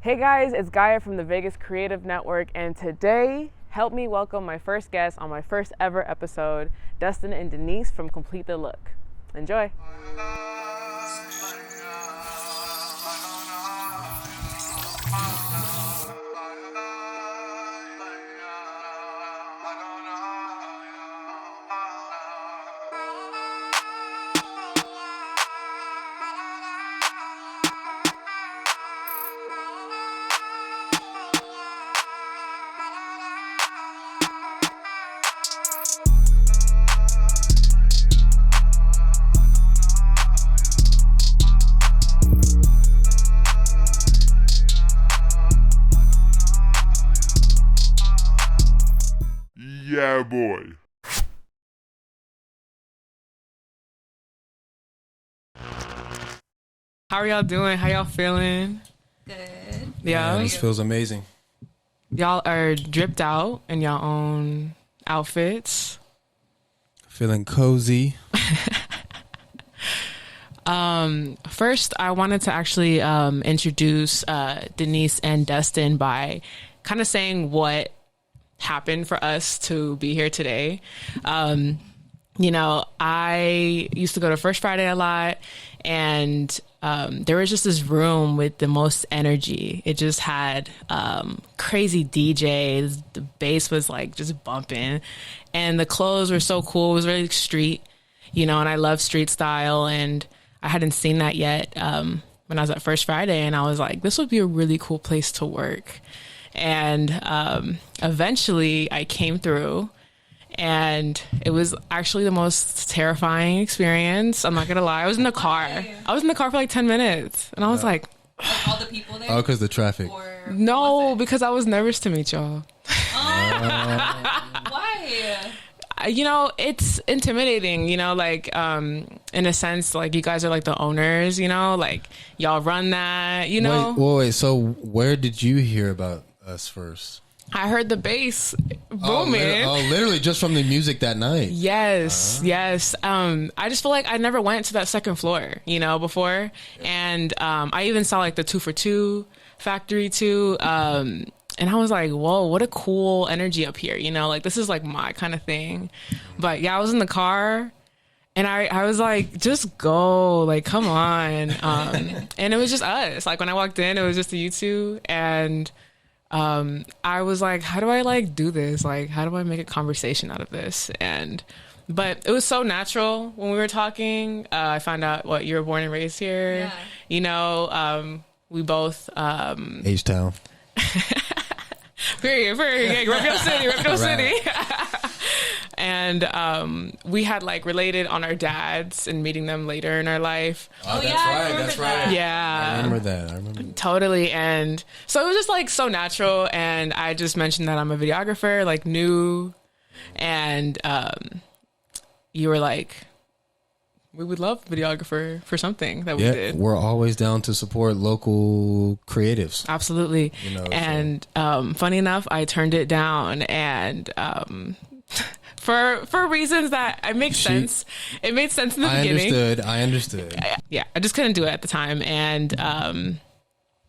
Hey guys, it's Gaia from the Vegas Creative Network, and today, help me welcome my first guest on my first ever episode, Dustin and Denise from Complete the Look. Enjoy. Yeah, boy. How are y'all doing? How y'all feeling? Good. Yeah. This feels amazing. Y'all are dripped out in y'all own outfits. Feeling cozy. First, I wanted to actually introduce Denise and Dustin by kind of saying what happened for us to be here today. You know, I used to go to First Friday a lot, and there was just this room with the most energy. It just had crazy DJs. The bass was like just bumping, and the clothes were so cool. It was really street, you know, and I love street style, and I hadn't seen that yet when I was at First Friday, and I was like, this would be a really cool place to work. And eventually I came through, and it was actually the most terrifying experience. I'm not gonna lie. I was in the car. I was in the car for like 10 minutes, and I was like all the people there? Oh, because the traffic. no, because I was nervous to meet y'all. Why? You know, it's intimidating, you know, like in a sense, like you guys are like the owners, you know, like y'all run that, you know. Wait, so where did you hear about us first? I heard the bass booming. Literally just from the music that night. Yes. I just feel like I never went to that second floor, you know, before. And I even saw like the 2 for 2 factory too. And I was like, whoa, what a cool energy up here. You know, like this is like my kind of thing. But yeah, I was in the car, and I was like, just go, like, come on. And it was just us. Like when I walked in, it was just the you two. And I was like, how do I like do this? Like, how do I make a conversation out of this? But it was so natural when we were talking. I found out what you were born and raised here. Yeah. You know, we both H-Town. Period. Yeah, rep your city. And we had like related on our dads and meeting them later in our life. Oh, that's right. Yeah. I remember that. Totally. And so it was just like so natural. And I just mentioned that I'm a videographer, like new. And you were like, we would love a videographer for something that we did. We're always down to support local creatives. Absolutely. You know, and funny enough, I turned it down, and for reasons that it makes sense. It made sense in the beginning. I understood. Yeah, I just couldn't do it at the time, and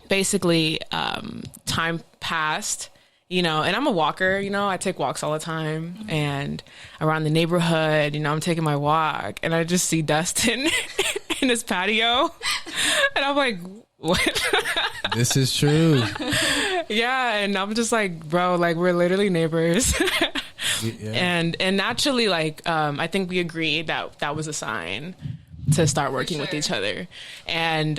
basically, time passed. You know, and I'm a walker, you know, I take walks all the time, and around the neighborhood, you know, I'm taking my walk, and I just see Dustin in his patio, and I'm like, what? This is true. Yeah, and I'm just like, bro, like, we're literally neighbors. Yeah. And naturally, like, I think we agreed that that was a sign to start working with each other. And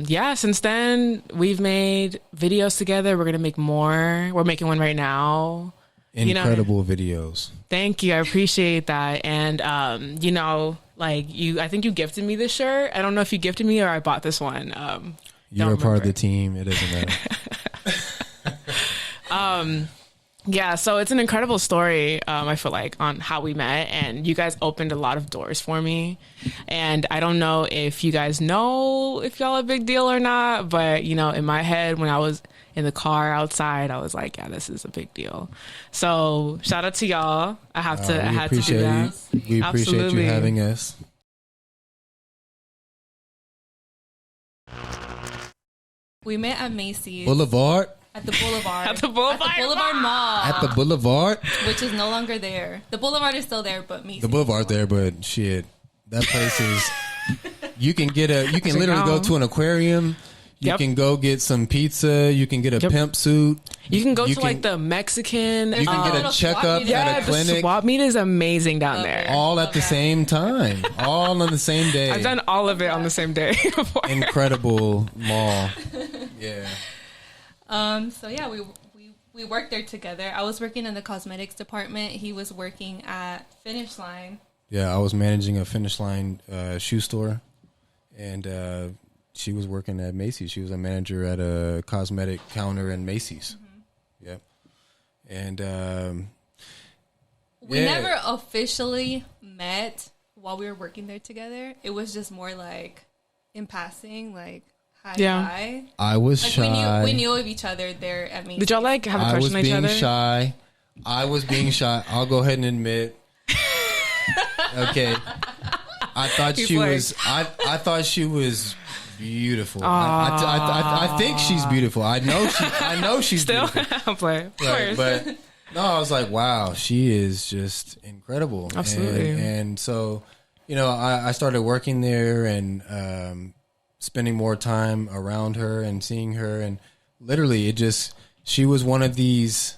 yeah, since then we've made videos together. We're gonna make more. We're making one right now. Incredible videos. Thank you. I appreciate that. And you know, like I think you gifted me this shirt. I don't know if you gifted me or I bought this one. You're a part of the team. It doesn't matter. Yeah, so it's an incredible story, I feel like, on how we met, and you guys opened a lot of doors for me. And I don't know if you guys know if y'all a big deal or not, but, you know, in my head, when I was in the car outside, I was like, yeah, this is a big deal. So shout out to y'all. I had to do that. We appreciate you having us. We met at Macy's. Boulevard? At the Boulevard. At the Boulevard Mall. At the Boulevard? Which is no longer there. The Boulevard is still there, but Macy's. The Boulevard's there, but shit. That place is... You can literally go to an aquarium. You can go get some pizza. You can get a pimp suit. You can go to like the Mexican. You can get a checkup at a clinic. The swap meet is amazing down there. All at the same time. All on the same day. I've done all of it on the same day before. Incredible mall. Yeah. So yeah, we worked there together. I was working in the cosmetics department. He was working at Finish Line. Yeah, I was managing a Finish Line shoe store, and she was working at Macy's. She was a manager at a cosmetic counter in Macy's. Mm-hmm. Yep. And we never officially met while we were working there together. It was just more like in passing, like hi. I was like shy. We knew of each other there at Macy's. Did y'all like have a crush on each other? I was being shy. I'll go ahead and admit. Okay. I thought I thought she was beautiful. I think she's beautiful. I know she's still beautiful. I'm playing. Of course. But no, I was like, wow, she is just incredible. Absolutely. And so, I started working there and spending more time around her and seeing her, and literally she was one of these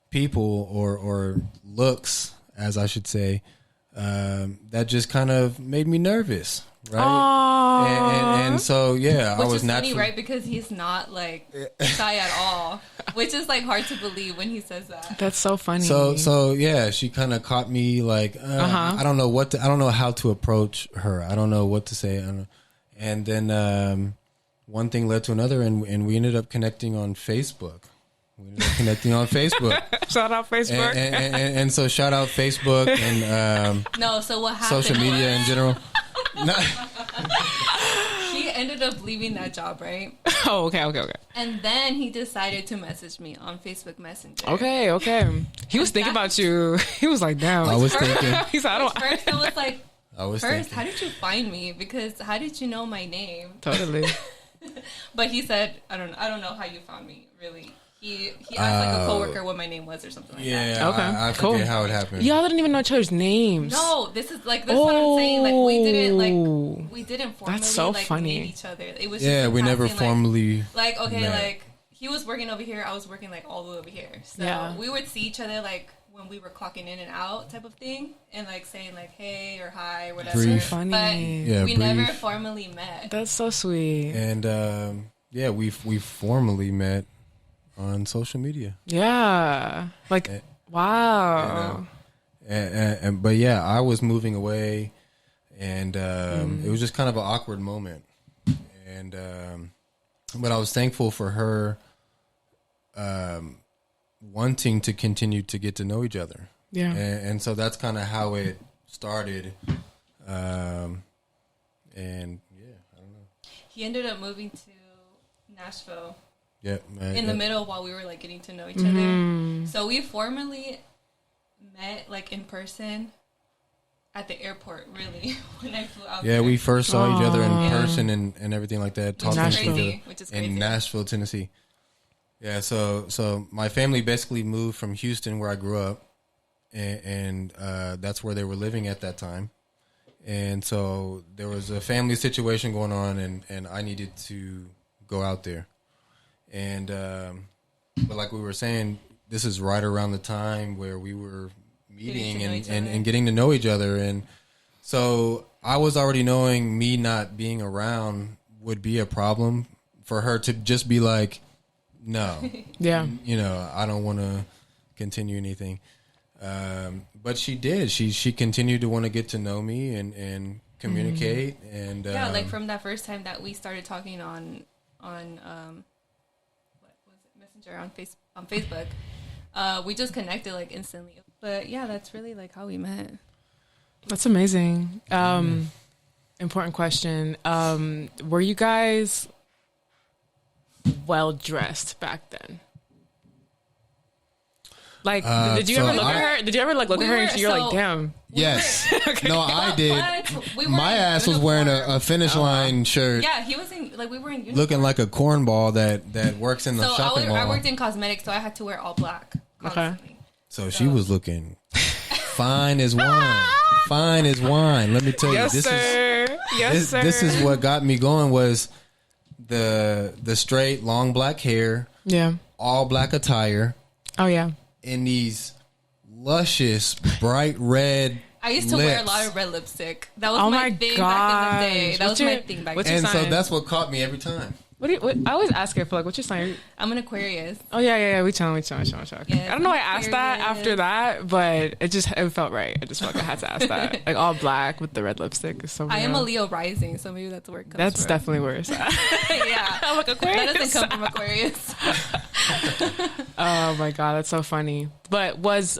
people or looks, as I should say, that just kind of made me nervous, right? And so I was is naturally funny, right? Because he's not like shy at all, which is like hard to believe when he says that. That's so funny. So she kind of caught me like I don't know I don't know how to approach her. I don't know what to say. And then one thing led to another, and we ended up connecting on Facebook. Shout out Facebook. And so shout out Facebook and so what happened? Social media in general. He ended up leaving that job, right? Oh, okay. And then he decided to message me on Facebook Messenger. Okay. He was thinking about you. He was like, damn. I was thinking. He said, First, I was like, thinking. how did you find me? Because how did you know my name? Totally. But he said, I don't know how you found me, really. He asked like a coworker what my name was or something like that. Yeah, okay. I cool. forget how it happened. Y'all didn't even know each other's names. No, this is what I'm saying. Like we didn't formally That's so funny. meet each other. It was we never formally met. Like he was working over here, I was working like all the way over here. So we would see each other like when we were clocking in and out type of thing, and like saying like hey or hi or whatever. Brief. So funny. But we never formally met. That's so sweet. And we formally met on social media. Yeah. Like wow. But I was moving away, and it was just kind of an awkward moment. And but I was thankful for her wanting to continue to get to know each other. Yeah. And so that's kind of how it started. And I don't know. He ended up moving to Nashville. Yep. In the middle while we were like getting to know each other. So we formally met like in person at the airport, really, when I flew out there. We first saw each other in person and everything like that. Talking to each other which is crazy. in Nashville, Tennessee. Yeah, so my family basically moved from Houston, where I grew up, and that's where they were living at that time. And so there was a family situation going on, and I needed to go out there. And but like we were saying, this is right around the time where we were meeting and getting to know each other. And so I was already knowing me not being around would be a problem for her to just be like, no, I don't want to continue anything. But she did. She continued to want to get to know me and communicate. And like from that first time that we started talking on on Facebook, we just connected like instantly. But that's really like how we met. That's amazing. Important question. Were you guys well dressed back then? Like, did you ever look at her? Did you ever like look at her and you're like, damn? Yes. Okay. No, I did. My ass was uniform. wearing a finish line shirt. Yeah, he was in, like, we were in uniform. Looking like a cornball that works in the shopping mall. I worked in cosmetics, so I had to wear all black constantly. Okay. So she was looking fine as wine. Fine as wine. Let me tell you, this is what got me going was the straight long black hair. Yeah. All black attire. Oh yeah. In these luscious bright red. I used to wear a lot of red lipstick. That was my thing back in the day. That was my thing back then. And so that's what caught me every time. What I always ask her for, like, what's your sign? I'm an Aquarius. Oh yeah. We chilling. Yeah, I don't know why I asked that after that, but it felt right. I just felt like I had to ask that. Like all black with the red lipstick is so. I am a Leo rising, so maybe that's where it comes That's from. definitely where it's at. Yeah, I'm like Aquarius. That doesn't come from Aquarius. Oh my god, that's so funny. But was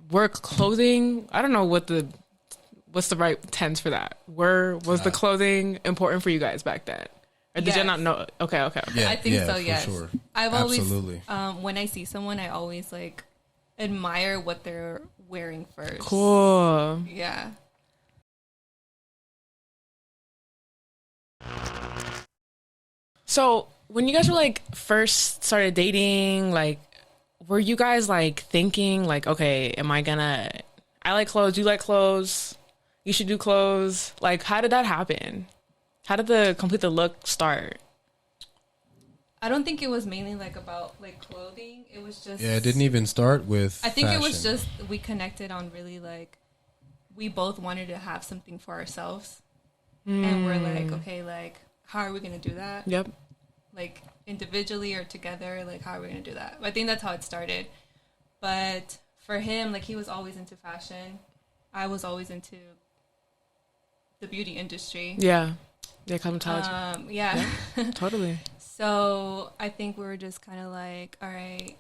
work clothing? I don't know what's the right tense for that. Was the clothing important for you guys back then? Or did you not know? Okay. Yeah, I think so, yes. For sure. I've Absolutely. always, when I see someone, I always like admire what they're wearing first. Cool. Yeah. So when you guys were like first started dating, like, were you guys like thinking like, okay, I like clothes, you like clothes, you should do clothes. Like, how did that happen? How did the complete the look start? I don't think it was mainly like about like clothing. It was just it didn't even start with I think fashion. It was just we connected on really like we both wanted to have something for ourselves. And we're like, okay, like how are we gonna do that? Yep. Like individually or together, like how are we gonna do that? I think that's how it started. But for him, like he was always into fashion. I was always into the beauty industry. Yeah. Cosmetology. Yeah. Totally. So I think we were just kind of like, all right,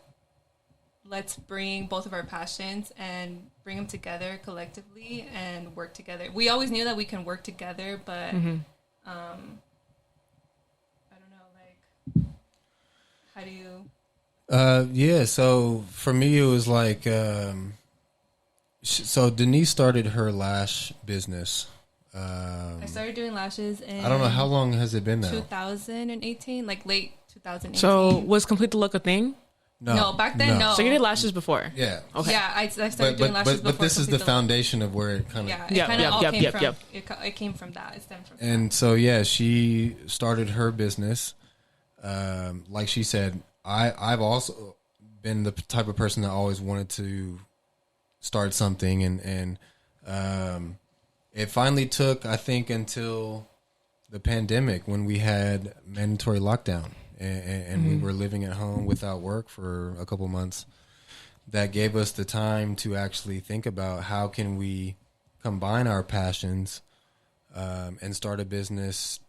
let's bring both of our passions and bring them together collectively and work together. We always knew that we can work together, but I don't know, like, how do you? So for me, it was like, so Denise started her lash business. I started doing lashes in I don't know, how long has it been now? 2018, like late 2018. So was complete the look a thing? No, back then, no. So you did lashes before? Yeah. Okay. Yeah, I started doing lashes before. But this is the foundation of where it kind of... Yeah, it kind of all came from... It came from that. It stemmed from that. And so, yeah, she started her business. Like she said, I've also been the type of person that always wanted to start something. And it finally took, I think, until the pandemic when we had mandatory lockdown. And we were living at home without work for a couple months. That gave us the time to actually think about how can we combine our passions and start a business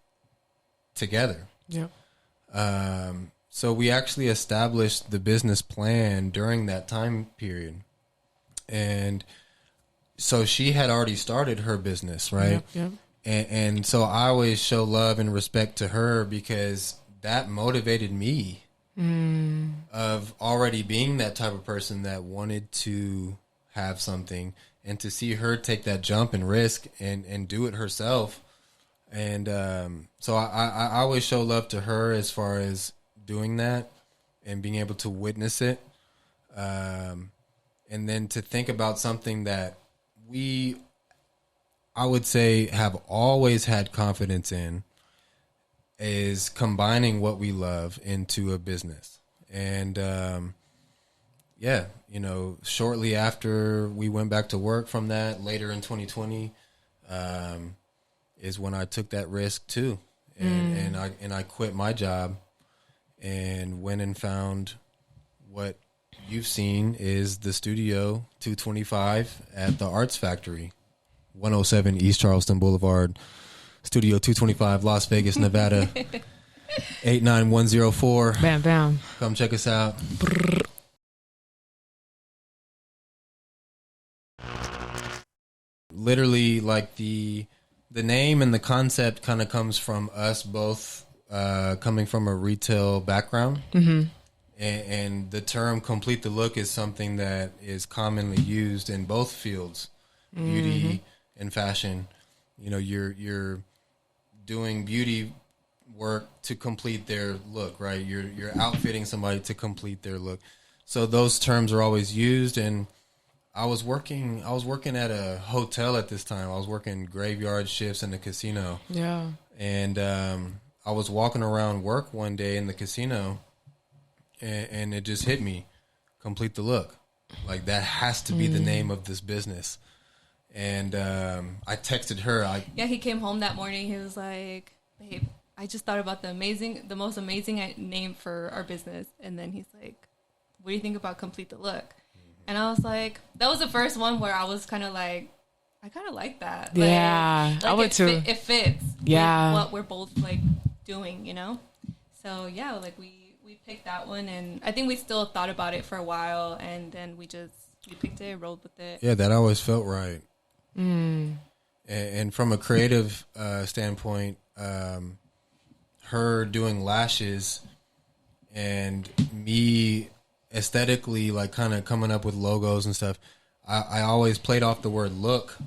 together. Yeah. So we actually established the business plan during that time period. And so she had already started her business, right? Yep. And so I always show love and respect to her because that motivated me of already being that type of person that wanted to have something, and to see her take that jump and risk and do it herself. And so I always show love to her as far as doing that and being able to witness it. And then to think about something that I would say, have always had confidence in, is combining what we love into a business. And, shortly after we went back to work from that, later in 2020, is when I took that risk too. And I quit my job and went and found what you've seen is the Studio 225 at the Arts Factory, 107 East Charleston Boulevard, Studio 225, Las Vegas, Nevada, 89104. Bam, bam. Come check us out. Literally, like the name and the concept kind of comes from us both coming from a retail background. and the term complete the look is something that is commonly used in both fields, beauty and fashion. You know, you're doing beauty work to complete their look, right? You're outfitting somebody to complete their look. So those terms are always used. And I was working at a hotel at this time. I was working graveyard shifts in the casino. Yeah. And I was walking around work one day in the casino, and it just hit me, complete the look. Like, that has to be the name of this business. And I texted her. Yeah, he came home that morning. He was like, babe, I just thought about the most amazing name for our business. And then he's like, what do you think about complete the look? And I was like, that was the first one where I was kind of like, I kind of like that. Yeah, I would too. It fits with what we're both like doing, you know? So yeah, like we picked that one, and I think we still thought about it for a while, and then we picked it, rolled with it. Yeah, that always felt right. And from a creative standpoint, her doing lashes and me aesthetically, like, kind of coming up with logos and stuff, I always played off the word look,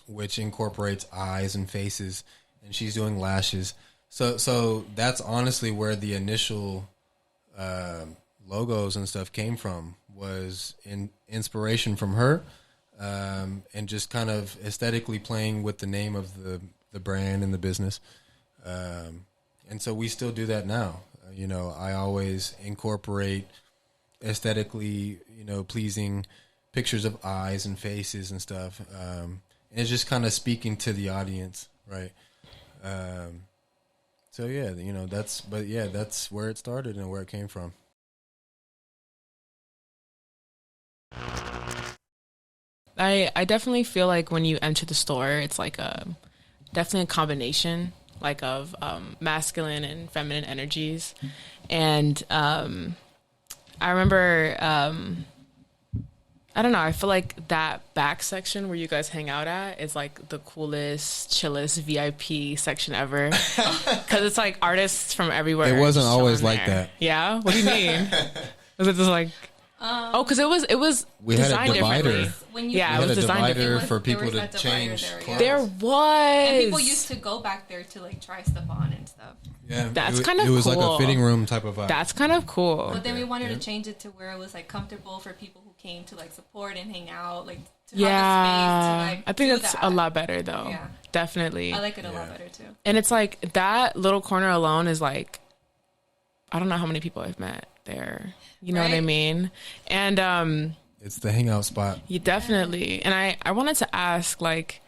which incorporates eyes and faces, and she's doing lashes. So that's honestly where the initial logos and stuff came from, was inspiration from her, and just kind of aesthetically playing with the name of the brand and the business. And so we still do that now. You know, I always incorporate aesthetically, you know, pleasing pictures of eyes and faces and stuff. And it's just kind of speaking to the audience, right? So yeah, you know, that's where it started and where it came from. I definitely feel like when you enter the store, it's like definitely a combination, like, of masculine and feminine energies. And I remember, I don't know, I feel like that back section where you guys hang out at is like the coolest, chillest VIP section ever. Because it's like artists from everywhere. It wasn't just always chilling like there. that. Yeah? What do you mean? Was it just like... because it was we had a designed divider. differently. We had a designed divider differently. for people to There was that change divider clothes. There was. And people used to go back there to like try stuff on and stuff. Yeah, That's kind of cool. It was like a fitting room type of vibe. That's kind of cool. But then we wanted to change it to where it was like comfortable for people who came to like support and hang out, like to have the space to like I think do that's that. a lot better though. Yeah. Definitely. I like it a lot better too. And it's like that little corner alone is like, I don't know how many people I've met there. You know what I Right? mean? And It's the hangout spot. you definitely. And I wanted to ask, like,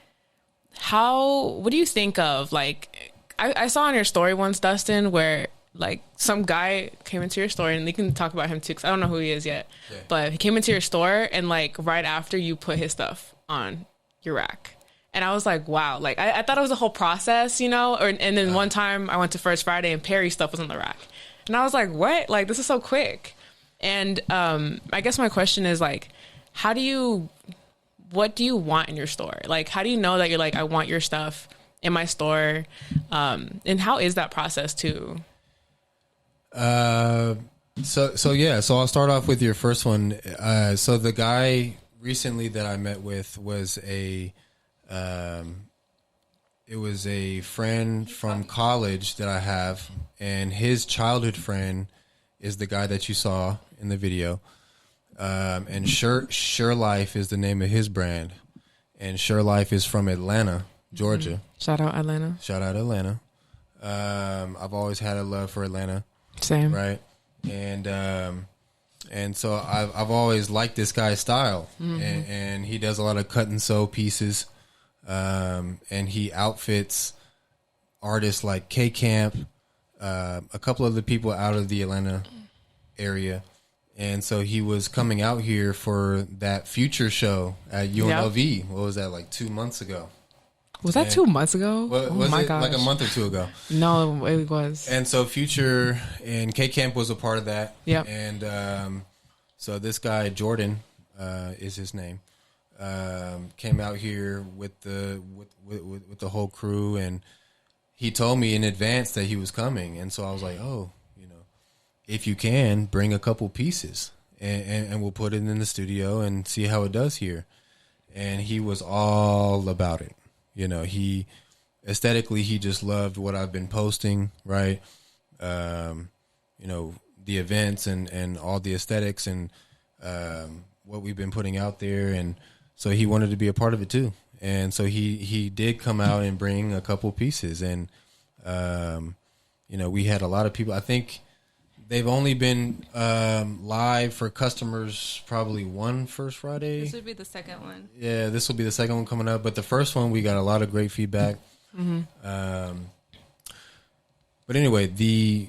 what do you think of, like, I saw on your story once, Dustin, where like some guy came into your store, and you can talk about him too, because I don't know who he is yet. Yeah. But he came into your store, and like right after you put his stuff on your rack. And I was like, wow, like I thought it was a whole process, you know? And then one time I went to First Friday and Perry's stuff was on the rack. And I was like, what? Like, this is so quick. And I guess my question is, like, what do you want in your store? Like, how do you know that you're like, I want your stuff in my store? And how is that process too? So I'll start off with your first one. So the guy recently that I met with was it was a friend from college that I have, and his childhood friend is the guy that you saw in the video. And Sure Life is the name of his brand, and Sure Life is from Atlanta, Georgia. Mm-hmm. Shout out Atlanta. Shout out Atlanta. I've always had a love for Atlanta. Same. Right. And so I've always liked this guy's style, and he does a lot of cut and sew pieces, and he outfits artists like K Camp, a couple of the people out of the Atlanta area. And so he was coming out here for that Future show at UNLV. Yep. What was that, like 2 months ago? Was that 2 months ago? Was it like a month or two ago? No, it was. And so Future and K Camp was a part of that. Yeah. And so this guy, Jordan, is his name, came out here with the whole crew, and he told me in advance that he was coming. And so I was like, oh, you know. if you can, bring a couple pieces and we'll put it in the studio and see how it does here. And he was all about it. You know, aesthetically, he just loved what I've been posting, right? You know, the events and all the aesthetics and what we've been putting out there. And so he wanted to be a part of it too. And so he did come out and bring a couple pieces. And, you know, we had a lot of people. I think they've only been live for customers probably one First Friday. This would be the second one. Yeah, this will be the second one coming up. But the first one, we got a lot of great feedback. Mm-hmm. But anyway, the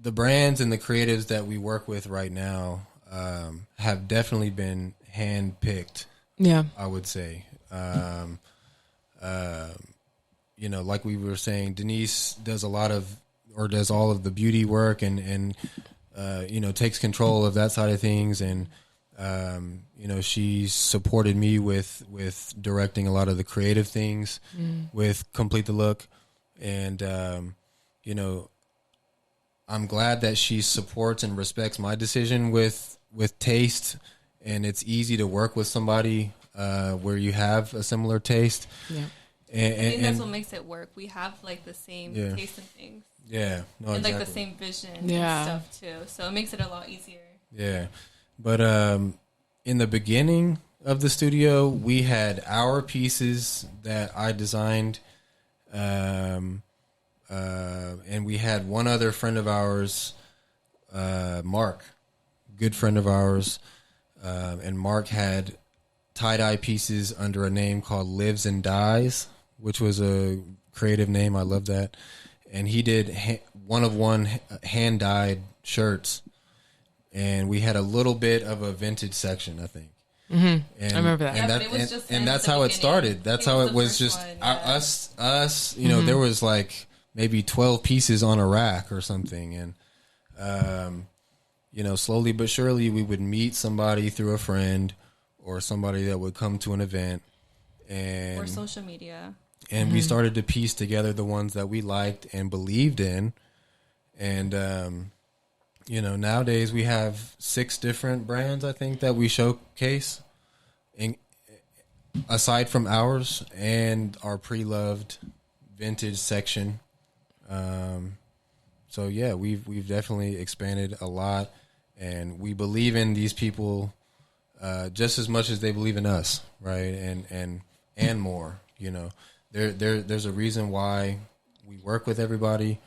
brands and the creatives that we work with right now have definitely been handpicked. Yeah, I would say. You know, like we were saying, Denise does does all of the beauty work and you know, takes control of that side of things. And, you know, she supported me with directing a lot of the creative things with Complete the Look. And, you know, I'm glad that she supports and respects my decision with taste. And it's easy to work with somebody where you have a similar taste. Yeah. I think that's what makes it work. We have like the same taste in things. Yeah. No, and exactly. like the same vision and stuff too. So it makes it a lot easier. Yeah. But in the beginning of the studio, we had our pieces that I designed. And we had one other friend of ours, Mark, good friend of ours. And Mark had tie-dye pieces under a name called Lives and Dies, which was a creative name. I love that. And he did one hand-dyed shirts. And we had a little bit of a vintage section, I think. Mm-hmm. And I remember that. And that's how it started. That's how it was just us, you know, there was like maybe 12 pieces on a rack or something. And, you know, slowly but surely we would meet somebody through a friend or somebody that would come to an event or social media. And we started to piece together the ones that we liked and believed in. And, you know, nowadays we have 6 different brands, I think, that we showcase aside from ours and our pre-loved vintage section. So yeah, we've definitely expanded a lot, and we believe in these people just as much as they believe in us, right? And more. You know, there's a reason why we work with everybody.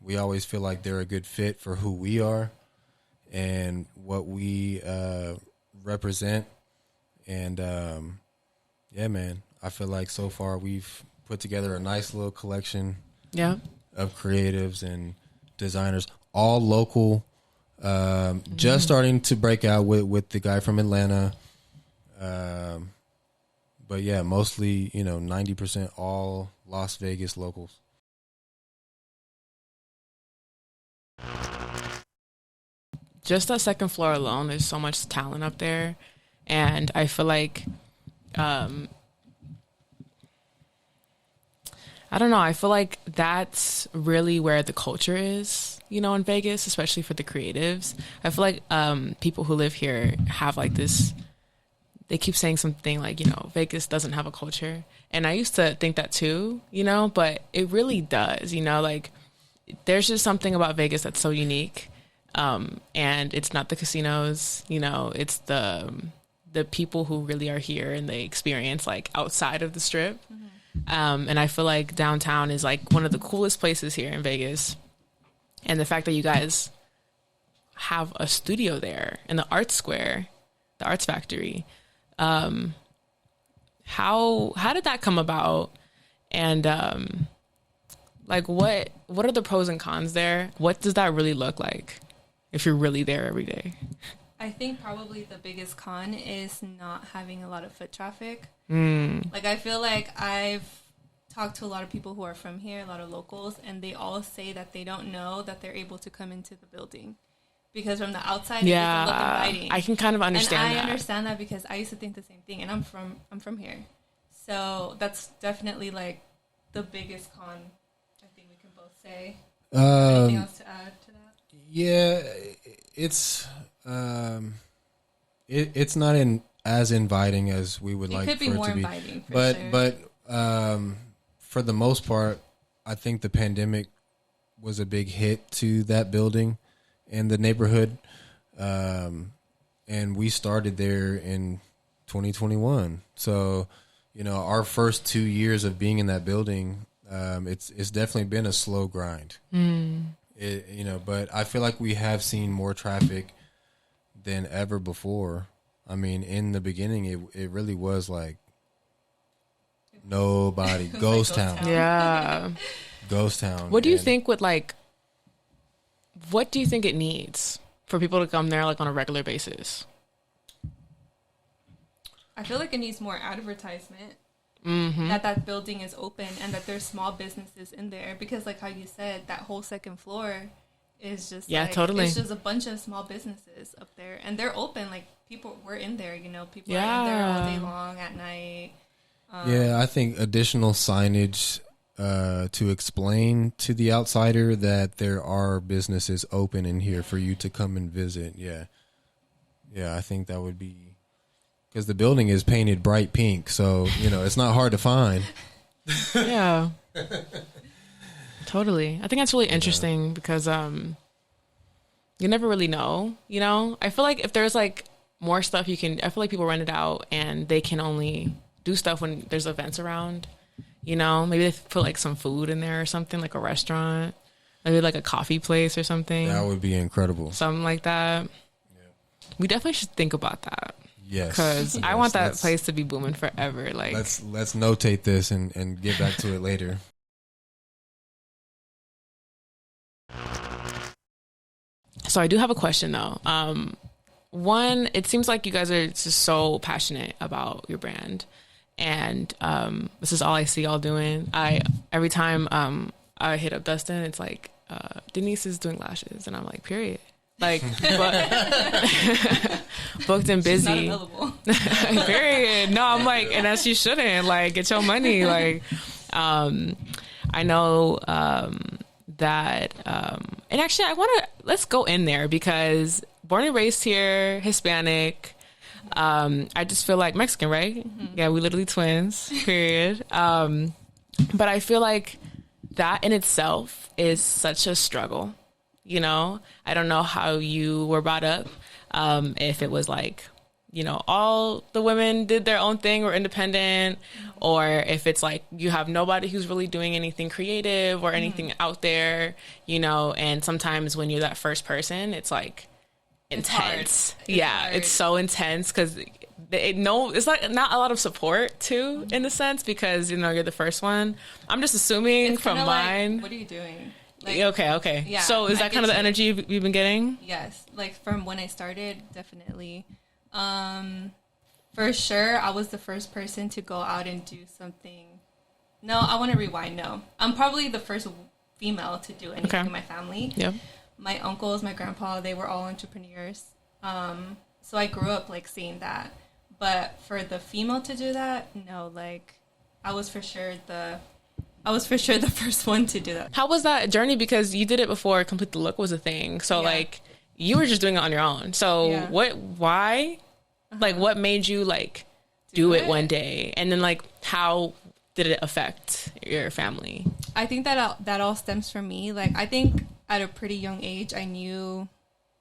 We always feel like they're a good fit for who we are and what we represent. And yeah, man, I feel like so far we've put together a nice little collection. Yeah. Of creatives and designers, all local, just starting to break out with the guy from Atlanta. But yeah, mostly, you know, 90% all Las Vegas locals. Just that second floor alone, there's so much talent up there. And I feel like, I don't know. I feel like that's really where the culture is, you know, in Vegas, especially for the creatives. I feel like people who live here have like this, they keep saying something like, you know, Vegas doesn't have a culture. And I used to think that too, you know, but it really does, you know, like there's just something about Vegas that's so unique. And it's not the casinos, you know, it's the people who really are here and they experience like outside of the strip. Mm-hmm. And I feel like downtown is like one of the coolest places here in Vegas. And the fact that you guys have a studio there in the Arts Square, the Arts Factory, how did that come about? And like what are the pros and cons there? What does that really look like if you're really there every day? I think probably the biggest con is not having a lot of foot traffic. Like, I feel like I've talked to a lot of people who are from here, a lot of locals, and they all say that they don't know that they're able to come into the building. Because from the outside, it doesn't look inviting. I can kind of understand that. I understand that because I used to think the same thing, and I'm from here. So that's definitely, like, the biggest con, I think we can both say. Anything else to add to that? Yeah, it's not as inviting as we would like could for be it more to be. inviting, for But sure. for the most part, I think the pandemic was a big hit to that building and the neighborhood. And we started there in 2021. So, our first 2 years of being in that building, it's definitely been a slow grind. But I feel like we have seen more traffic than ever before. I mean, in the beginning, it really was like nobody, ghost town. Yeah. Ghost town. What do you think what do you think it needs for people to come there like on a regular basis? I feel like it needs more advertisement. That building is open and that there's small businesses in there, because like how you said, that whole second floor is just totally. It's just a bunch of small businesses up there, and they're open. Like people were in there, people are in there all day long at night. I think additional signage to explain to the outsider that there are businesses open in here for you to come and visit. Yeah, I think that would be. Because the building is painted bright pink, so, it's not hard to find. Yeah. Totally. I think that's really interesting because you never really know, I feel like if there's like more stuff I feel like people rent it out and they can only do stuff when there's events around, maybe they put like some food in there or something, like a restaurant, maybe like a coffee place or something. That would be incredible. Something like that. Yeah. We definitely should think about that. Yes, because I want that place to be booming forever. Like, let's notate this and get back to it later. So I do have a question though. One, it seems like you guys are just so passionate about your brand, and this is all I see y'all doing. Every time I hit up Dustin, it's like Denise is doing lashes, and I'm like, period. Like, booked and busy. Not available. Period. No, I'm like, and as you shouldn't, like, get your money. Like, I know that, and actually, let's go in there because born and raised here, Hispanic. I just feel like Mexican, right? Mm-hmm. Yeah, we literally twins. Period. But I feel like that in itself is such a struggle. I don't know how you were brought up. If it was like, all the women did their own thing or independent, or if it's like you have nobody who's really doing anything creative or anything out there, and sometimes when you're that first person, it's like intense. It's hard. It's so intense because it's like not a lot of support too, in a sense, because, you're the first one. I'm just assuming from mine. Like, what are you doing? Like, okay. Yeah, so is that kind of the energy you've been getting? Yes. Like from when I started, definitely. For sure, I was the first person to go out and do something. No, I want to rewind. No. I'm probably the first female to do anything in my family. Yep. My uncles, my grandpa, they were all entrepreneurs. So I grew up like seeing that. But for the female to do that, no, like I was for sure the first one to do that. How was that journey? Because you did it before Complete the Look was a thing. So like you were just doing it on your own. So why? Like what made you like do it one day? And then like how did it affect your family? I think that all stems from me. Like I think at a pretty young age, I knew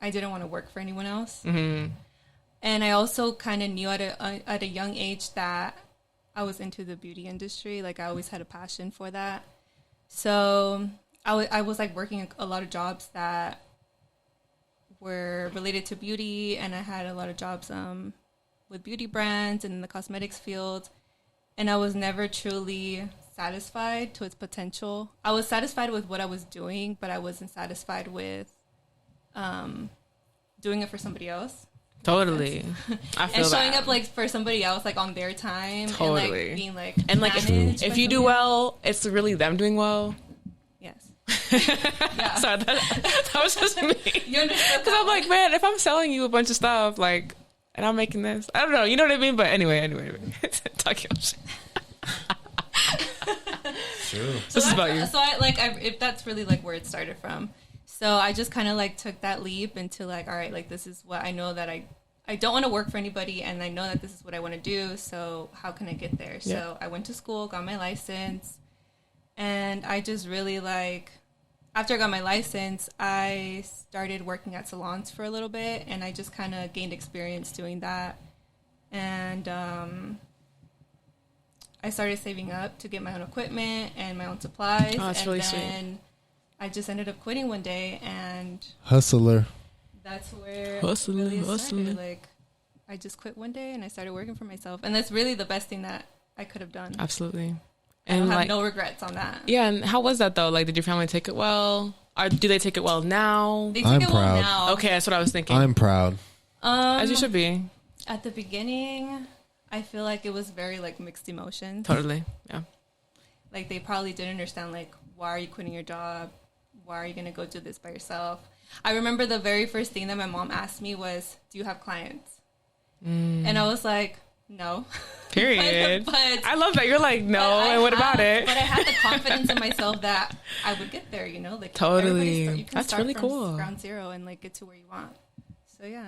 I didn't want to work for anyone else. Mm-hmm. And I also kind of knew at a young age that I was into the beauty industry. Like I always had a passion for that. So I was like working a lot of jobs that were related to beauty, and I had a lot of jobs with beauty brands and in the cosmetics field. And I was never truly satisfied to its potential. I was satisfied with what I was doing, but I wasn't satisfied with doing it for somebody else. Totally. I feel and showing that. up like for somebody else, like on their time. Totally. And like being like, and like if you do well, it's really them doing well. Yes. Yeah. Sorry, that was just me. You understand? Because I'm like, man, if I'm selling you a bunch of stuff, like, and I'm making this, I don't know, you know what I mean? But anyway. Talking about shit. True. So this is about you. So if that's really like where it started from. So I just kind of like took that leap into like, all right, like this is what I know that I don't want to work for anybody, and I know that this is what I want to do. So how can I get there? Yeah. So I went to school, got my license, and I just really like, after I got my license, I started working at salons for a little bit, and I just kind of gained experience doing that. And I started saving up to get my own equipment and my own supplies. Oh, that's and really then sweet. I just ended up quitting one day, and Hustler. that's where Hustling, really it started. hustling. Like, I just quit one day and I started working for myself, and that's really the best thing that I could have done. Absolutely. I don't And have like, no regrets on that. yeah. And how was that though? Like, did your family take it well? Or do they take it well now? They I'm take it well proud. now. Okay, that's what I was thinking. I'm proud. As you should be. At the beginning, I feel like it was very like mixed emotions. Totally. Yeah. Like, they probably didn't understand, like, why are you quitting your job? Why are you going to go do this by yourself? I remember the very first thing that my mom asked me was, do you have clients? And I was like, no. Period. but I love that. You're like, no, but and what about it? But I had the confidence in myself that I would get there, you know? Like, Totally. you can That's start really from cool. ground zero and, like, get to where you want. So, yeah.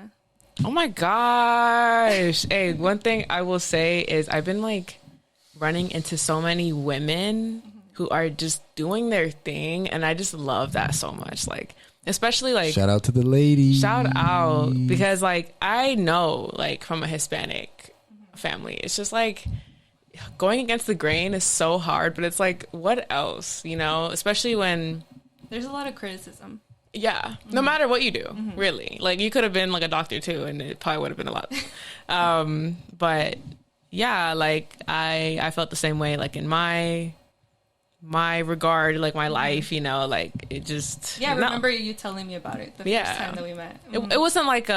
Oh my gosh. Hey, one thing I will say is I've been like running into so many women who are just doing their thing, and I just love that so much. Like, especially like Shout out to the ladies. shout out, because like I know, like, from a Hispanic family, it's just like going against the grain is so hard, but it's like, what else, you know? Especially when, There's a lot of criticism. yeah, no matter what you do, really. Like, you could have been like a doctor too, and it probably would have been a lot. But yeah, like I felt the same way, like in my regard, like my life, you know, like it just, Yeah, I no. remember you telling me about it the Yeah. first time that we met. It wasn't like,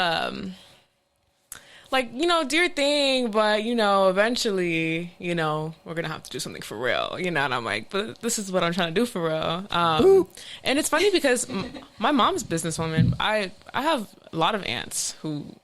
you know, do your thing, but, you know, eventually, you know, we're gonna have to do something for real, you know. And I'm like, but this is what I'm trying to do for real. And it's funny because my mom's businesswoman. I have a lot of aunts who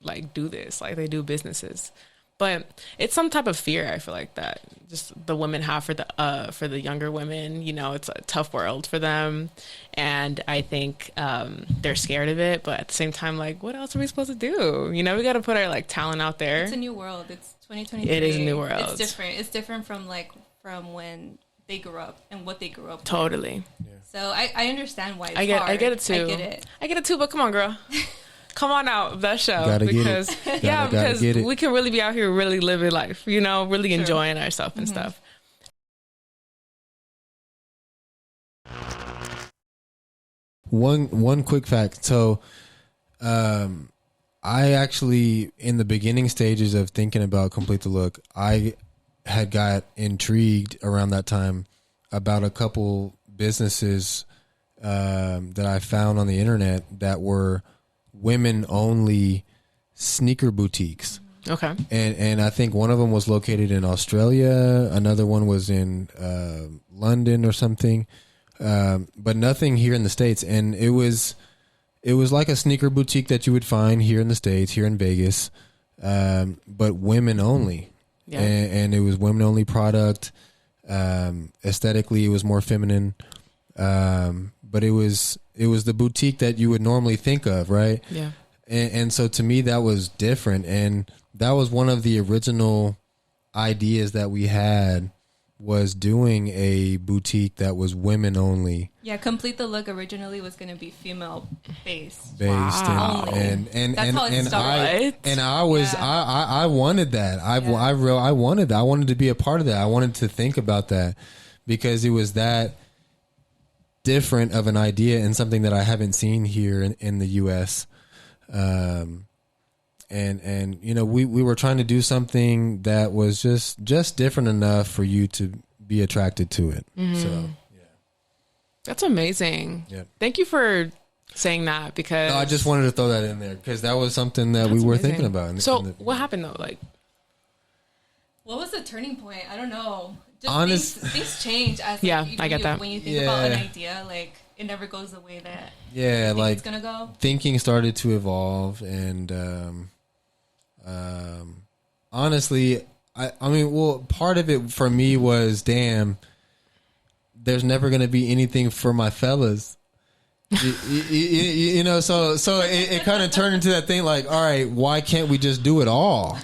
like do this, like they do businesses, but it's some type of fear, I feel like, that just the women have for the younger women. You know, it's a tough world for them, and I think they're scared of it. But at the same time, like, what else are we supposed to do? You know, we got to put our like talent out there. It's a new world. It's 2023. It is a new world. It's different. It's different from when they grew up and what they grew up with. Totally. So I understand why it's I get hard. it too. I get it. But come on, girl. Come on out of that show. Gotta get because it. yeah, Gotta because get it. we can really be out here really living life, you know, really enjoying ourselves and stuff. One quick fact. So, I actually, in the beginning stages of thinking about Complete the Look, I had got intrigued around that time about a couple businesses that I found on the internet that were women-only sneaker boutiques. Okay. And I think one of them was located in Australia. Another one was in London or something. But nothing here in the States. And it was like a sneaker boutique that you would find here in the States, here in Vegas, but women only. Yeah. And it was women only product. Aesthetically, it was more feminine. But it was the boutique that you would normally think of, right? Yeah. And so to me, that was different. And that was one of the original ideas that we had, was doing a boutique that was women only. Yeah, Complete the Look originally was going to be female based. Wow. And That's how it and started. I wanted that. I wanted that. I wanted to be a part of that. I wanted to think about that because it was that different of an idea and something that I haven't seen here in the US. And you know, we were trying to do something that was just different enough for you to be attracted to it. So yeah, That's amazing. Yep. Thank you for saying that, because no, I just wanted to throw that in there because that was something that we that's were amazing. thinking about. So what happened though? Like, What was the turning point? I don't know. Just Honest- things change as Yeah, like, I get that. when you think about an Yeah. idea, like it never goes the way that Yeah, you think like it's gonna go. thinking started to evolve, and honestly, I mean, well, part of it for me was, damn, there's never going to be anything for my fellas. you know, so it kind of turned into that thing like, all right, why can't we just do it all?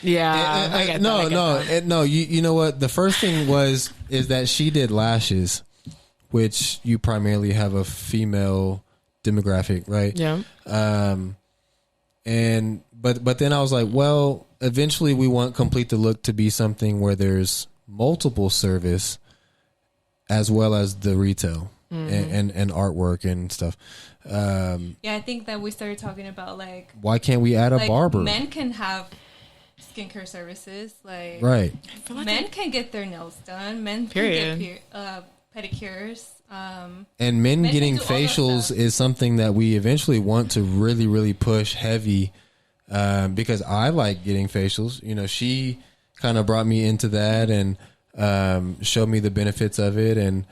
Yeah. I get that. No. You know what? The first thing is that she did lashes, which you primarily have a female demographic, right? Yeah. But then I was like, well, eventually we want Complete the Look to be something where there's multiple service as well as the retail and artwork and stuff. Yeah, I think that we started talking about like, why can't we add a barber? Men can have skincare services, like right. Men can get their nails done. Men can get pedicures. And men getting facials is something that we eventually want to really, really push heavy, because I like getting facials. You know, she kind of brought me into that and showed me the benefits of it. And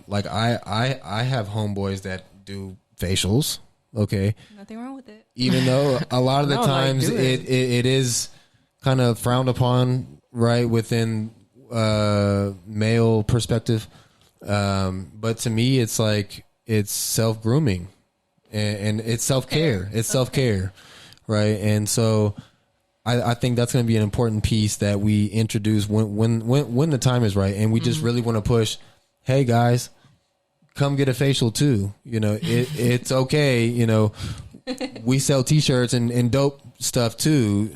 like I have homeboys that do facials. Okay, nothing wrong with it. Even though a lot of the times it is kind of frowned upon, right, within male perspective. But to me, it's like, it's self-grooming and it's self-care. It's self-care. Right. And so I think that's going to be an important piece that we introduce when the time is right. And we just really want to push, hey guys, come get a facial too. You know, it's okay. You know, we sell t-shirts and dope stuff too.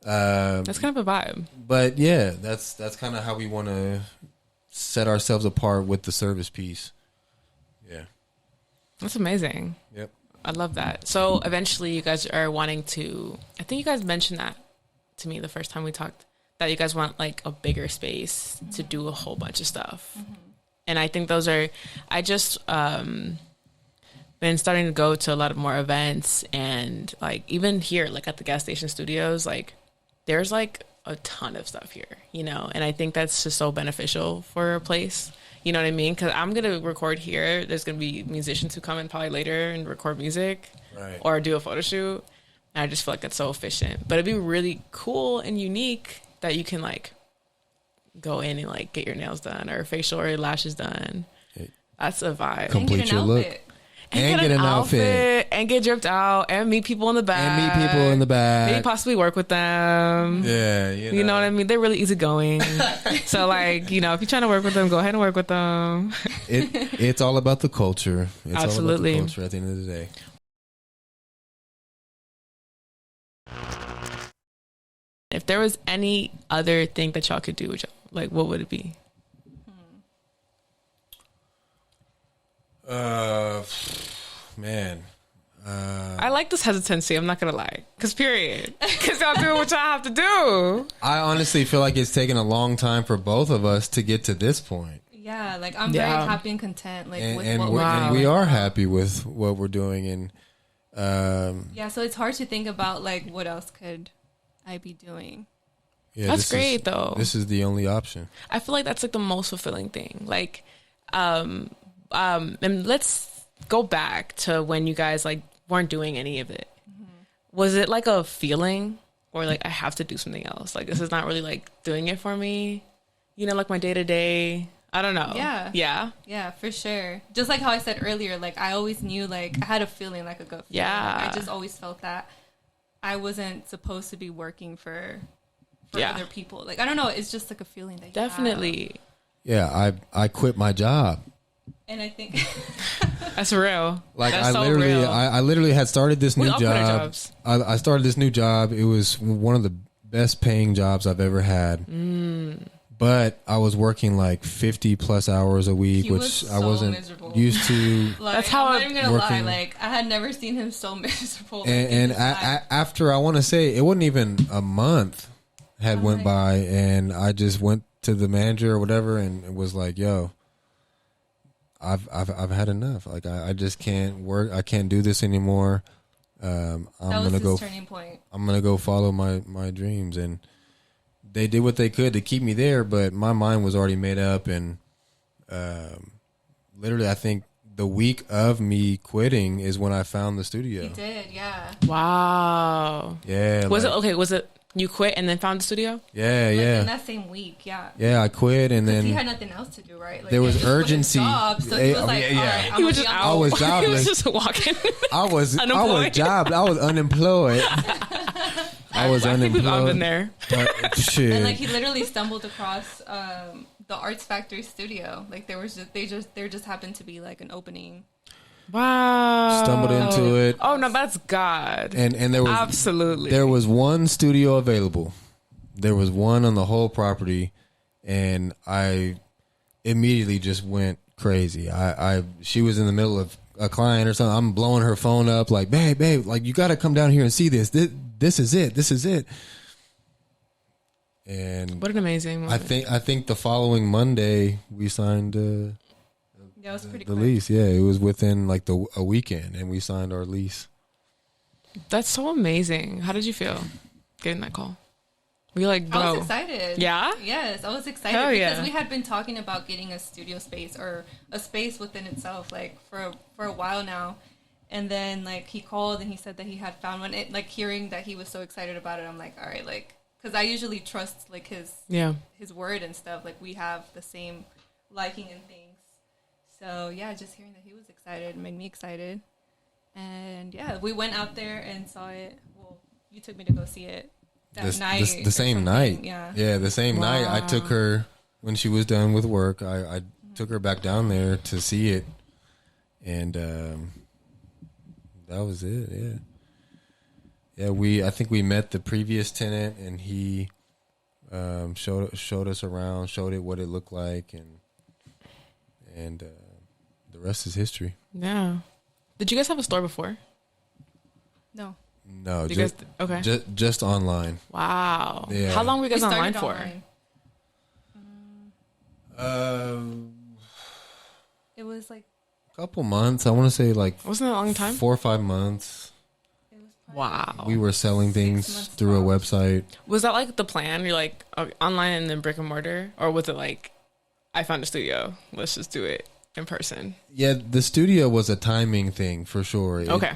That's kind of a vibe. But yeah, that's kind of how we want to set ourselves apart with the service piece. Yeah. That's amazing. Yep. I love that. So eventually you guys are wanting to, I think you guys mentioned that to me the first time we talked, that you guys want like a bigger space to do a whole bunch of stuff. And I think those are, I just been starting to go to a lot of more events, and like even here, like at the gas station studios, like there's like a ton of stuff here, you know, and I think that's just so beneficial for a place. You know what I mean? Because I'm going to record here. There's going to be musicians who come in probably later and record music, right, or do a photo shoot. And I just feel like that's so efficient. But it'd be really cool and unique that you can like go in and like get your nails done or facial or lashes done. That's a vibe. Complete your look. And get an outfit and get dripped out and meet people in the back. Maybe possibly work with them. Yeah, you know what I mean? They're really easygoing. So like, you know, if you're trying to work with them, go ahead and work with them. It's all about the culture. It's Absolutely. all about the culture at the end of the day. If there was any other thing that y'all could do with y'all, like what would it be? Man. I like this hesitancy, I'm not gonna lie. Because y'all do what y'all have to do. I honestly feel like it's taken a long time for both of us to get to this point. Yeah, like I'm very happy and content with what we're doing. And we are happy with what we're doing. And yeah, so it's hard to think about like what else could I be doing. Yeah, that's great though. This is the only option. I feel like that's like the most fulfilling thing. Like and let's go back to when you guys like weren't doing any of it. Was it like a feeling or like I have to do something else? Like this is not really like doing it for me. You know, like my day to day. I don't know. Yeah, for sure. Just like how I said earlier, like I always knew, like I had a feeling, like a gut feeling. Yeah. I just always felt that I wasn't supposed to be working for other people. Like I don't know. It's just like a feeling that you definitely. Yeah, I quit my job. And I think that's real. Like that's I literally had started this new job. I started this new job. It was one of the best paying jobs I've ever had. But I was working like 50 plus hours a week, which I wasn't used to. Like, that's how I'm not even gonna lie. Like I had never seen him so miserable. And after, I want to say it wasn't even a month had went by, and I just went to the manager or whatever and was like, "Yo, I've had enough. Like I just can't work. I can't do this anymore. I'm gonna go. Turning point. I'm gonna go follow my dreams." And they did what they could to keep me there, but my mind was already made up. And literally, I think the week of me quitting is when I found the studio. You did, yeah. Wow. Yeah. Was it okay? Was it You quit and then found the studio? Yeah, like yeah. in that same week, yeah. Yeah, I quit, and then He had nothing else to do, right? Like, there was it just urgency. his job, so he was like, Yeah. all right, He was just out. I was He was jobless. just walking. I was Unemployed. I was unemployed. I was I think we've all unemployed. been there. Shit. And like he literally stumbled across the Arts Factory studio. Like there just happened to be like an opening. Wow. Stumbled into it. Oh no, that's God. And there was absolutely there was one studio available. There was one on the whole property, and I immediately just went crazy. She was in the middle of a client or something. I'm blowing her phone up like, babe, like you got to come down here and see this. This is it. And what an amazing moment. I think the following Monday we signed Yeah, it was pretty the quick. lease. Yeah, it was within like a weekend, and we signed our lease. That's so amazing. How did you feel getting that call? Were you like, bro? I was excited. Yeah? Yes, I was excited Hell because yeah. we had been talking about getting a studio space or a space within itself, like for a while now. And then like he called and he said that he had found one. Like hearing that he was so excited about it, I'm like, all right, like because I usually trust like his word and stuff. Like we have the same liking and things. So yeah, just hearing that he was excited made me excited. And yeah, we went out there and saw it. Well, you took me to go see it. The same night. Yeah, the same night. I took her when she was done with work. I took her back down there to see it, and that was it. Yeah. I think we met the previous tenant, and he showed us around, showed it what it looked like, and the rest is history. Yeah. Did you guys have a store before? No. No, okay. Just online. Wow. Yeah. How long were you guys We online started for? online. It was like Couple months. I want to say like Wasn't that a long time? 4 or 5 months. it was probably Wow. We were selling things months through a tops. website. Was that like the plan? You're like online and then brick and mortar, or was it like I found a studio, let's just do it in person? Yeah, the studio was a timing thing for sure. Okay.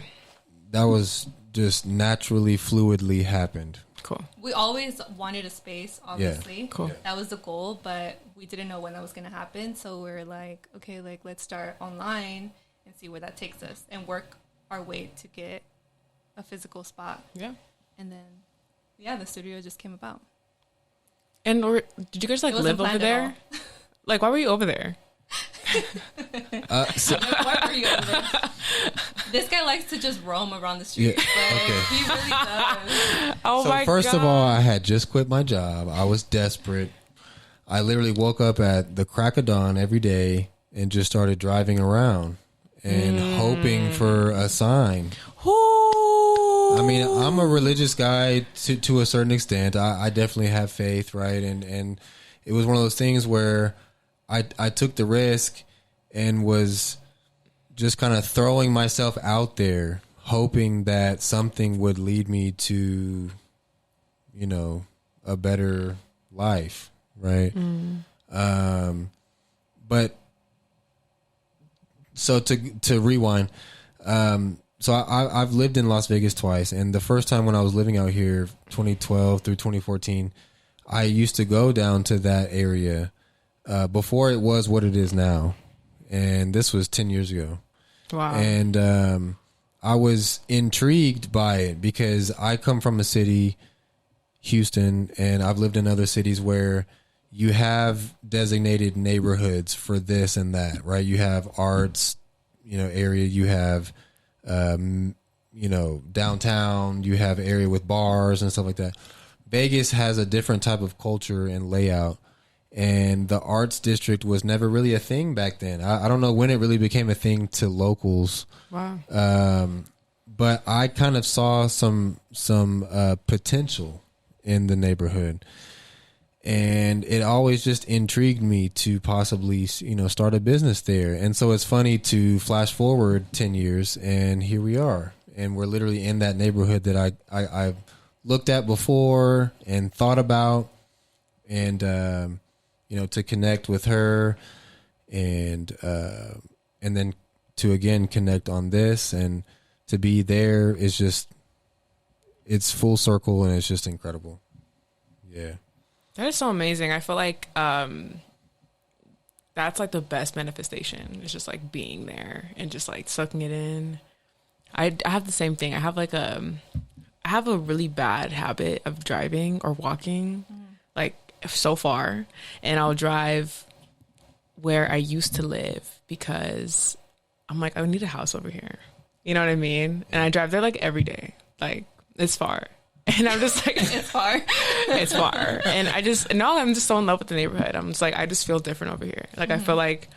That was just naturally, fluidly happened. Cool. We always wanted a space, obviously. Cool. That was the goal, but we didn't know when that was going to happen. So we were like, okay, like let's start online and see where that takes us and work our way to get a physical spot. Yeah. And then, yeah, the studio just came about. And did you guys like It wasn't live over planned at there? Like, why were you over there? Why are you over there? This guy likes to just roam around the street. Yeah, But okay. he really does. Oh my So first God. of all, I had just quit my job. I was desperate. I literally woke up at the crack of dawn every day and just started driving around and hoping for a sign. Ooh. I mean, I'm a religious guy to a certain extent. I definitely have faith, right? And it was one of those things where I took the risk and was just kind of throwing myself out there, hoping that something would lead me to, you know, a better life, right? But so to rewind, so I've lived in Las Vegas twice, and the first time when I was living out here, 2012 through 2014, I used to go down to that area before it was what it is now, and this was 10 years ago. Wow. And I was intrigued by it because I come from a city, Houston, and I've lived in other cities where you have designated neighborhoods for this and that, right? You have arts, area. You have, downtown. You have area with bars and stuff like that. Vegas has a different type of culture and layout. And the arts district was never really a thing back then. I don't know when it really became a thing to locals. Wow. But I kind of saw some potential in the neighborhood. And it always just intrigued me to possibly, start a business there. And so it's funny to flash forward 10 years and here we are. And we're literally in that neighborhood that I've looked at before and thought about. And, to connect with her and then to again connect on this and to be there is just, it's full circle and it's just incredible. Yeah. That is so amazing. I feel like that's like the best manifestation. It's just like being there and just like sucking it in. I have the same thing. I have a really bad habit of driving or walking, like so far, and I'll drive where I used to live because I'm like, I need a house over here. You know what I mean? And I drive there like every day. Like it's far. And I'm just like, It's far. it's far. And I'm just so in love with the neighborhood. I'm just like, I just feel different over here. Like I feel like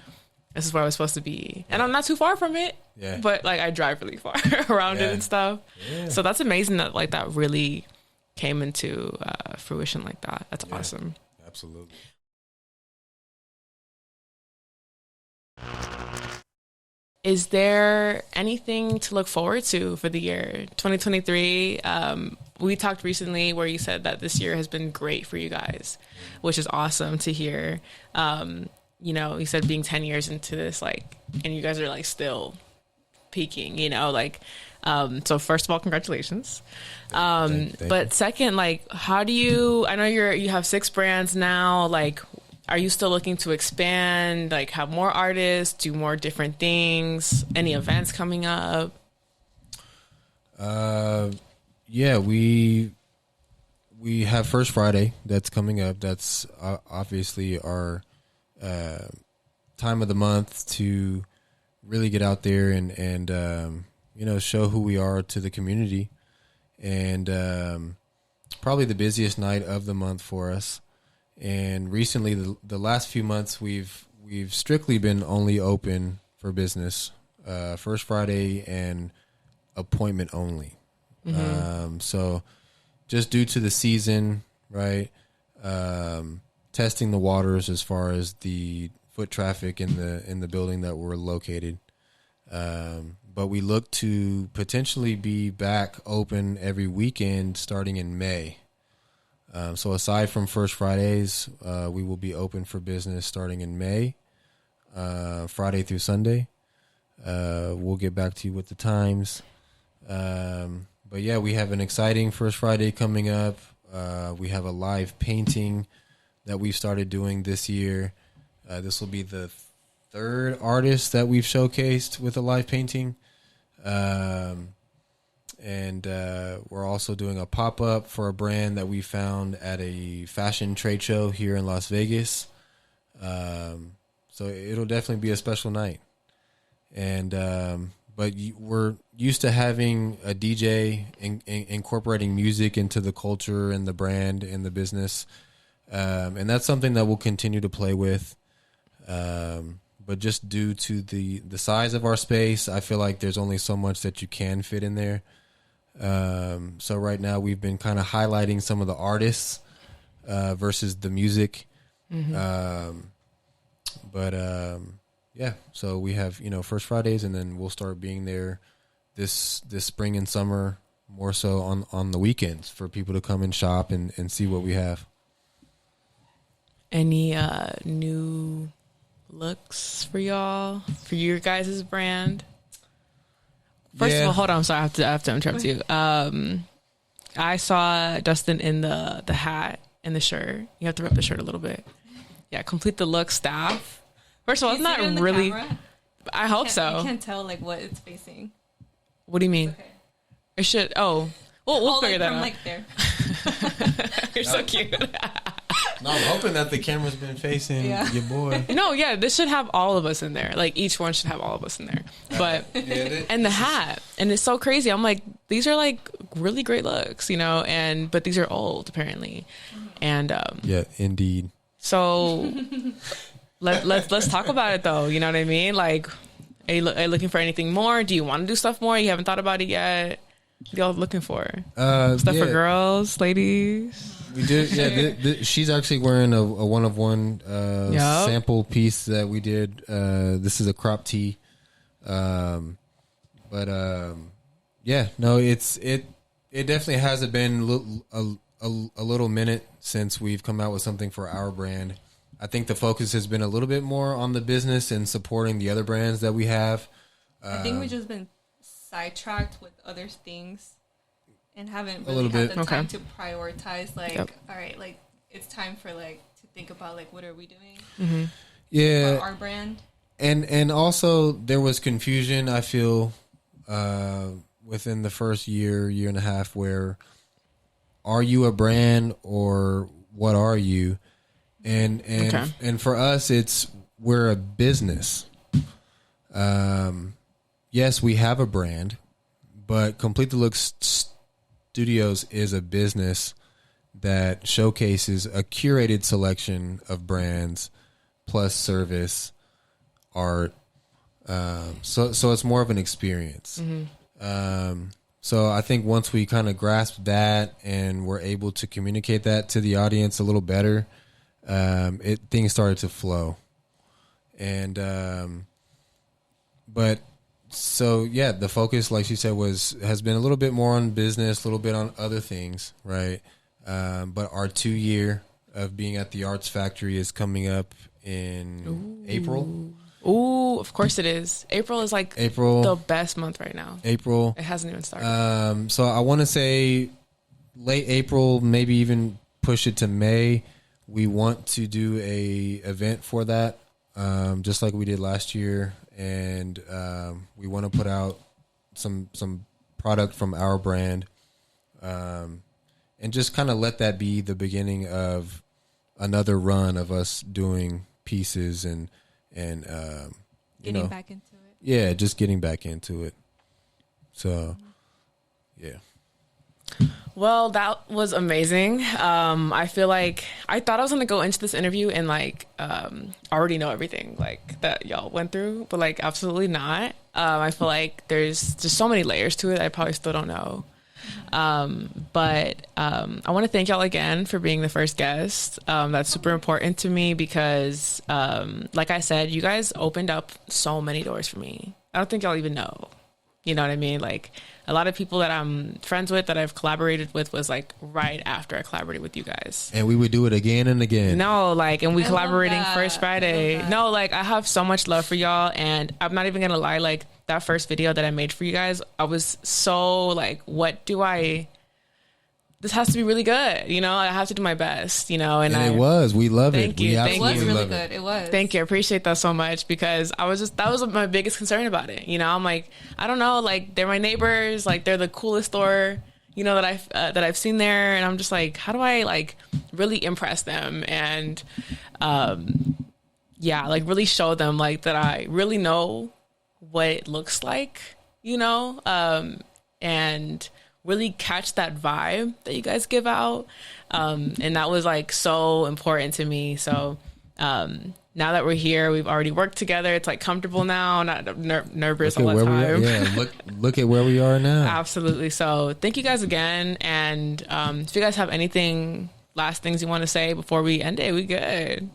this is where I was supposed to be. And I'm not too far from it. Yeah. But like I drive really far around it and stuff. Yeah. So that's amazing that like that really came into fruition like that. That's awesome. Absolutely. Is there anything to look forward to for the year 2023? We talked recently where you said that this year has been great for you guys, which is awesome to hear. You know, you said being 10 years into this, like, and you guys are like still peaking, you know, like, so first of all, congratulations. Thank you. But second, like, how do you, I know you have 6 brands now, like, are you still looking to expand, like have more artists, do more different things, any events coming up? Yeah, we have First Friday that's coming up. That's obviously our time of the month to really get out there and you know, show who we are to the community. And probably the busiest night of the month for us. And recently, the last few months, we've strictly been only open for business, First Friday and appointment only. So just due to the season, right? Testing the waters as far as the foot traffic in the building that we're located. But we look to potentially be back open every weekend starting in May. So aside from First Fridays, we will be open for business starting in May, Friday through Sunday. We'll get back to you with the times. But yeah, we have an exciting First Friday coming up. We have a live painting that we've started doing this year. This will be the 3rd artist that we've showcased with a live painting. And we're also doing a pop-up for a brand that we found at a fashion trade show here in Las Vegas. So it'll definitely be a special night. And but we're used to having a DJ incorporating music into the culture and the brand and the business. And that's something that we'll continue to play with. But just due to the size of our space, I feel like there's only so much that you can fit in there. So right now we've been kind of highlighting some of the artists versus the music. Yeah, so we have, you know, First Fridays, and then we'll start being there this spring and summer more so on the weekends for people to come and shop and see what we have. Any new looks for y'all, for your guys' brand? First of all, hold on. I'm sorry. I have to interrupt you. I saw Dustin in the hat and the shirt. You have to rep the shirt a little bit. Yeah, complete the look, staff. First of all, it's not really. Camera? I hope so. You can't tell like what it's facing. What do you mean? Okay. It should. Oh, we'll figure that out. Like there. You're so cute. No, I'm hoping that the camera's been facing your boy. No, yeah, this should have all of us in there. Like each one should have all of us in there. But and the hat, and it's so crazy. I'm like, these are like really great looks, you know, but these are old apparently, and yeah, indeed. So let's talk about it though. You know what I mean? Like, are you looking for anything more? Do you want to do stuff more? You haven't thought about it yet. What y'all looking for? Stuff for girls, ladies. We did, yeah. She's actually wearing a one-of-one sample piece that we did. This is a crop tee, yeah, no, it definitely hasn't been a little minute since we've come out with something for our brand. I think the focus has been a little bit more on the business and supporting the other brands that we have. I think we've just been sidetracked with other things and haven't A little really had bit. the time Okay. to prioritize, like, Yep. all right, like, it's time for, like, to think about, like, what are we doing Yeah. for our brand? And also there was confusion, I feel, within the first year and a half, where are you a brand or what are you? And Okay. and for us, we're a business. Yes, we have a brand, but Complete the Look Studios is a business that showcases a curated selection of brands plus service, art. So it's more of an experience. So I think once we kind of grasp that and we're able to communicate that to the audience a little better, things started to flow. And but so yeah, the focus, like she said, has been a little bit more on business, a little bit on other things, right? But our 2 year of being at the Arts Factory is coming up in April. Ooh, of course it is. April is like the best month right now. April. It hasn't even started. So I want to say late April, maybe even push it to May. We want to do a event for that, just like we did last year, and we want to put out some product from our brand, and just kind of let that be the beginning of another run of us doing pieces and Getting back into it. Yeah, just getting back into it. So, yeah. Well, that was amazing. I feel like I thought I was gonna go into this interview and like already know everything like that y'all went through, but like absolutely not. I feel like there's just so many layers to it I probably still don't know. But I want to thank y'all again for being the first guest. That's super important to me because, like I said, you guys opened up so many doors for me. I don't think y'all even know. You know what I mean? Like a lot of people that I'm friends with that I've collaborated with was like right after I collaborated with you guys. And we would do it again and again. No, like, and we I collaborating love that. First Friday. No, like I have so much love for y'all, and I'm not even gonna lie. Like that first video that I made for you guys, I was so like, this has to be really good, you know. I have to do my best, you know. And it was. We love Thank it. you. We Thank It you. was absolutely really love good. It was. Thank you. I appreciate that so much because that was my biggest concern about it. You know, I'm like, I don't know, like they're my neighbors, like they're the coolest store, you know, that I've seen there, and I'm just like, how do I like really impress them and, yeah, like really show them like that I really know what it looks like, you know, and really catch that vibe that you guys give out. And that was like so important to me. So now that we're here, we've already worked together. It's like comfortable now, not nervous all the time. Look at where we are now. Absolutely. So thank you guys again. And if you guys have last things you want to say before we end it, we good.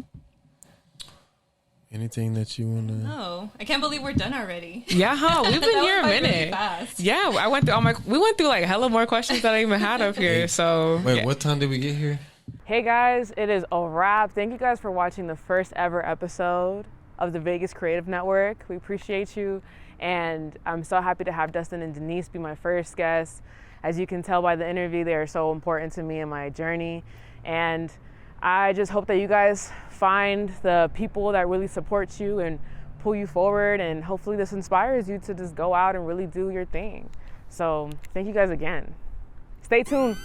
Anything that you want to? No, I can't believe we're done already. Yeah, huh? We've been That here a went by really minute. fast. Yeah, we went through like hella more questions that I even had up here. So Wait, yeah. what time did we get here? Hey guys, it is a wrap. Thank you guys for watching the first ever episode of the Vegas Creative Network. We appreciate you, and I'm so happy to have Dustin and Denise be my first guests. As you can tell by the interview, they are so important to me in my journey, and I just hope that you guys find the people that really support you and pull you forward, and hopefully this inspires you to just go out and really do your thing. So thank you guys again. Stay tuned.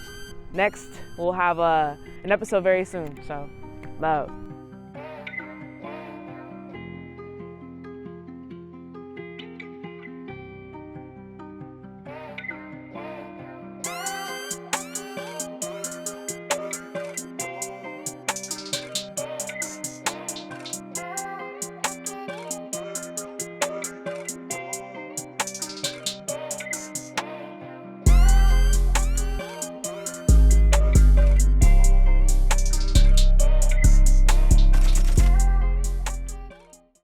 Next, we'll have an episode very soon. So, love.